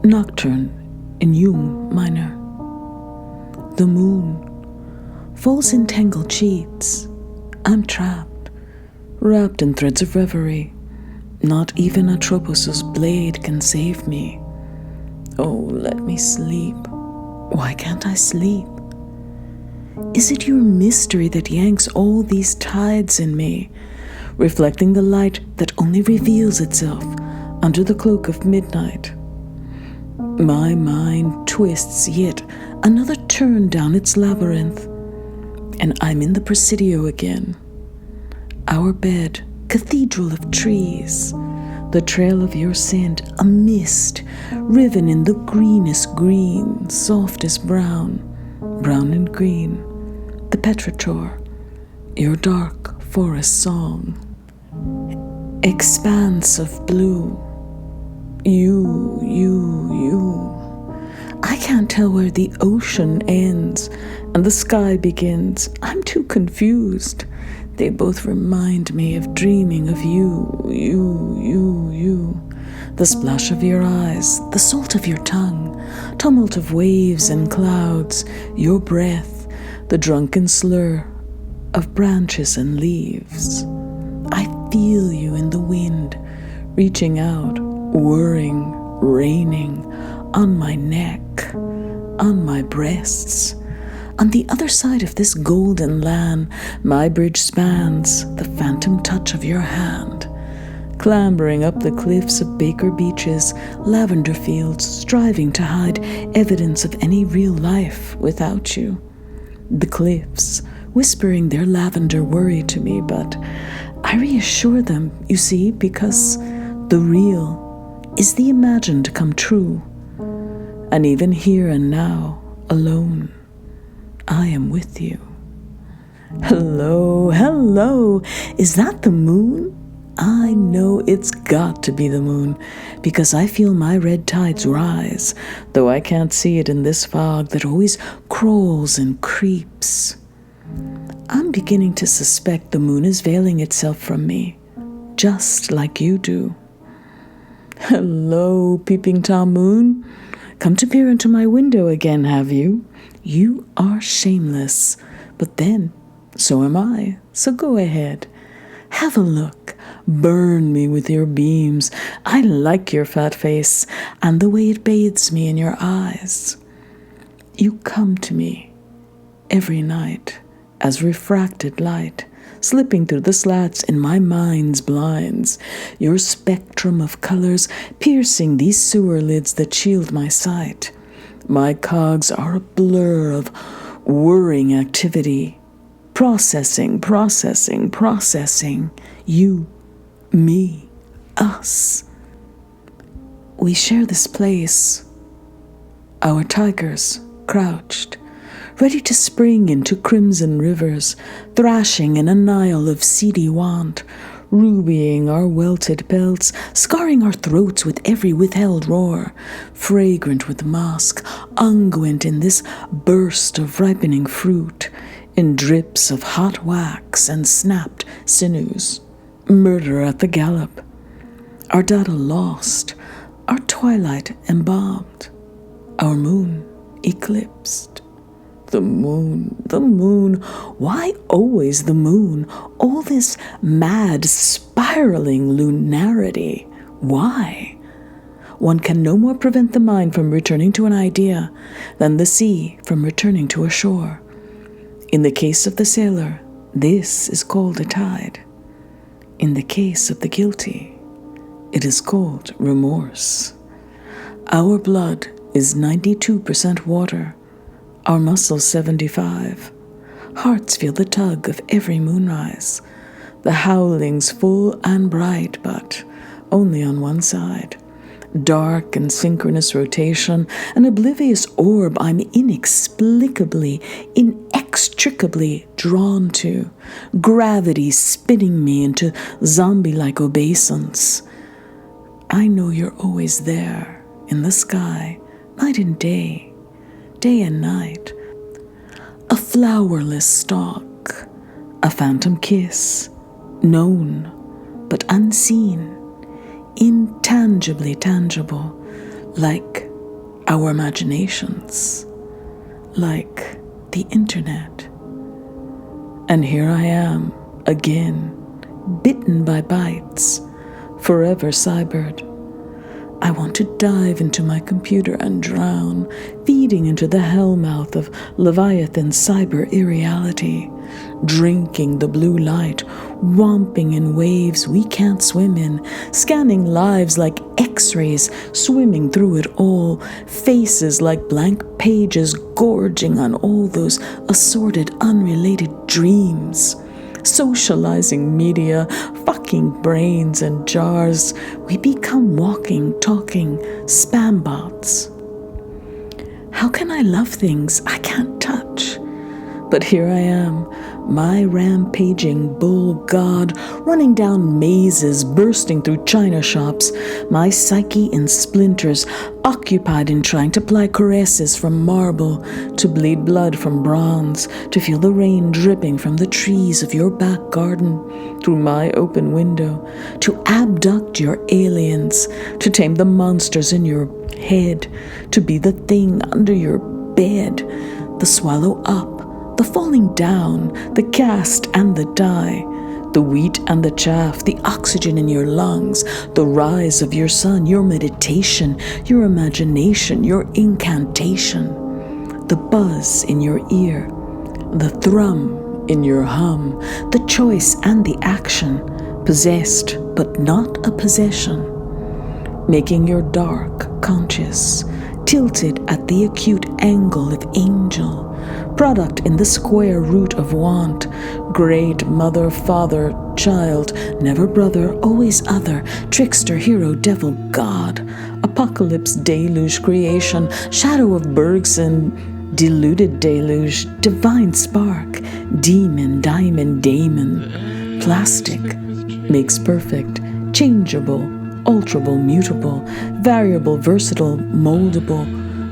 Nocturne in Jung minor. The moon falls in tangled sheets. I'm trapped, wrapped in threads of reverie. Not even Atropos's blade can save me. Oh, let me sleep. Why can't I sleep? Is it your mystery that yanks all these tides in me, reflecting the light that only reveals itself under the cloak of midnight? My mind twists yet another turn down its labyrinth, and I'm in the Presidio again. Our bed, cathedral of trees, the trail of your scent, a mist riven in the greenest green, softest brown, brown and green, the petrichor, your dark forest song. Expanse of blue, you. I can't tell where the ocean ends and the sky begins. I'm too confused. They both remind me of dreaming of you. The splash of your eyes, the salt of your tongue, tumult of waves and clouds, your breath, the drunken slur of branches and leaves. I feel you in the wind, reaching out, whirring, raining, on my neck, on my breasts. On the other side of this golden land, my bridge spans the phantom touch of your hand. Clambering up the cliffs of Baker Beaches, lavender fields, striving to hide evidence of any real life without you. The cliffs, whispering their lavender worry to me, but I reassure them, you see, because the real is the imagined come true. And even here and now, alone, I am with you. Hello, is that the moon? I know it's got to be the moon, because I feel my red tides rise, though I can't see it in this fog that always crawls and creeps. I'm beginning to suspect the moon is veiling itself from me, just like you do. Hello, peeping Tom Moon. Come to peer into my window again, have you? You are shameless, but then, so am I, so go ahead. Have a look. Burn me with your beams. I like your fat face and the way it bathes me in your eyes. You come to me every night as refracted light, slipping through the slats in my mind's blinds, your spectrum of colors piercing these sewer lids that shield my sight. My cogs are a blur of whirring activity, processing. You, me, us. We share this place, our tigers crouched, ready to spring into crimson rivers, thrashing in a Nile of seedy want, rubying our welted pelts, scarring our throats with every withheld roar, fragrant with musk, unguent in this burst of ripening fruit, in drips of hot wax and snapped sinews, murder at the gallop, our data lost, our twilight embalmed, our moon eclipsed. The moon, why always the moon? All this mad, spiraling lunarity, why? One can no more prevent the mind from returning to an idea than the sea from returning to a shore. In the case of the sailor, this is called a tide. In the case of the guilty, it is called remorse. Our blood is 92% water, our muscles 75. Hearts feel the tug of every moonrise, the howlings full and bright, but only on one side. Dark and synchronous rotation, an oblivious orb I'm inexplicably, inextricably drawn to, gravity spinning me into zombie-like obeisance. I know you're always there, in the sky, night and day and night. A flowerless stalk, a phantom kiss, known but unseen, intangibly tangible, like our imaginations, like the internet. And here I am, again, bitten by bites, forever cybered. I want to dive into my computer and drown, feeding into the hellmouth of Leviathan cyber irreality, drinking the blue light, whomping in waves we can't swim in, scanning lives like X-rays, swimming through it all, faces like blank pages, gorging on all those assorted, unrelated dreams. Socializing media, fucking brains and jars, we become walking, talking spam bots. How can I love things I can't touch? But here I am, my rampaging bull god, running down mazes, bursting through china shops, my psyche in splinters, occupied in trying to ply caresses from marble, to bleed blood from bronze, to feel the rain dripping from the trees of your back garden through my open window, to abduct your aliens, to tame the monsters in your head, to be the thing under your bed, the swallow up, the falling down, the cast and the die, the wheat and the chaff, the oxygen in your lungs, the rise of your sun, your meditation, your imagination, your incantation, the buzz in your ear, the thrum in your hum, the choice and the action, possessed but not a possession, making your dark conscious, tilted at the acute angle of angel, product in the square root of want, great mother, father, child, never brother, always other, trickster, hero, devil, god, apocalypse, deluge, creation, shadow of Bergson, deluded deluge, divine spark, demon, diamond, daemon, plastic, makes perfect, changeable, alterable, mutable, variable, versatile, moldable,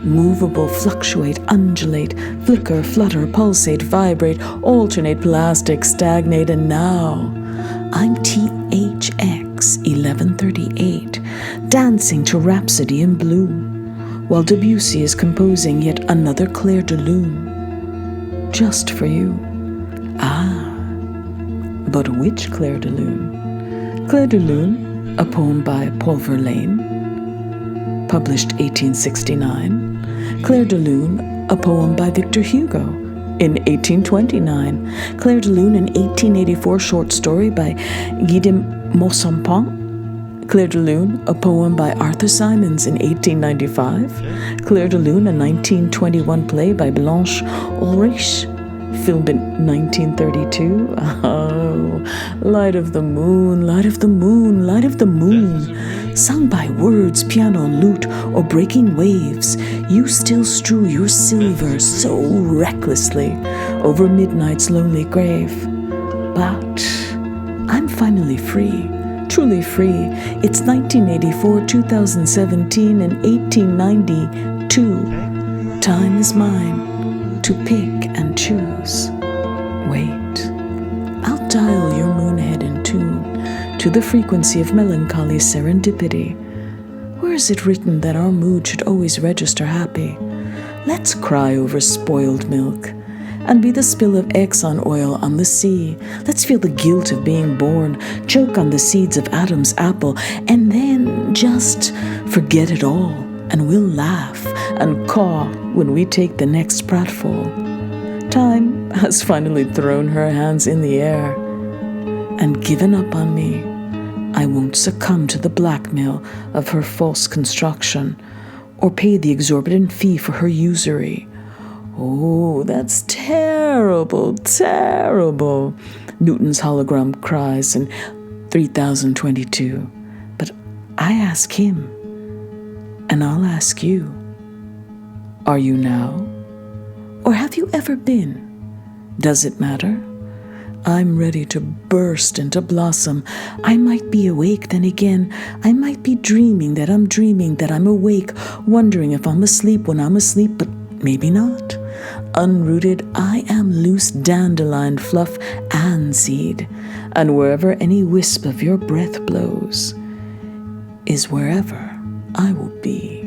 movable, fluctuate, undulate, flicker, flutter, pulsate, vibrate, alternate, plastic, stagnate, and now I'm THX 1138, dancing to Rhapsody in Blue, while Debussy is composing yet another Clair de Lune, just for you. Ah, but which Clair de Lune? Clair de Lune, a poem by Paul Verlaine, published 1869. Clair de Lune, a poem by Victor Hugo, in 1829. Clair de Lune, an 1884 short story by Guy de Maupassant. Clair de Lune, a poem by Arthur Symons in 1895. Clair de Lune, a 1921 play by Blanche Ulrich, filmed in 1932. Oh, light of the moon, light of the moon, light of the moon. Sung by words, piano, lute, or breaking waves, you still strew your silver so recklessly over midnight's lonely grave. But I'm finally free, truly free. It's 1984, 2017, and 1892. Time is mine to pick and choose. Wait, I'll dial your moonhead in tune to the frequency of melancholy serendipity. Where is it written that our mood should always register happy? Let's cry over spoiled milk and be the spill of Exxon oil on the sea. Let's feel the guilt of being born, choke on the seeds of Adam's apple, and then just forget it all, and we'll laugh and caw when we take the next pratfall. Time has finally thrown her hands in the air and given up on me. I won't succumb to the blackmail of her false construction or pay the exorbitant fee for her usury. Oh, that's terrible, terrible, Newton's hologram cries in 3022. But I ask him, and I'll ask you, are you now? Or have you ever been? Does it matter? I'm ready to burst into blossom. I might be awake, then again, I might be dreaming that I'm awake, wondering if I'm asleep when I'm asleep, but maybe not. Unrooted, I am loose dandelion fluff and seed, and wherever any wisp of your breath blows is wherever I will be.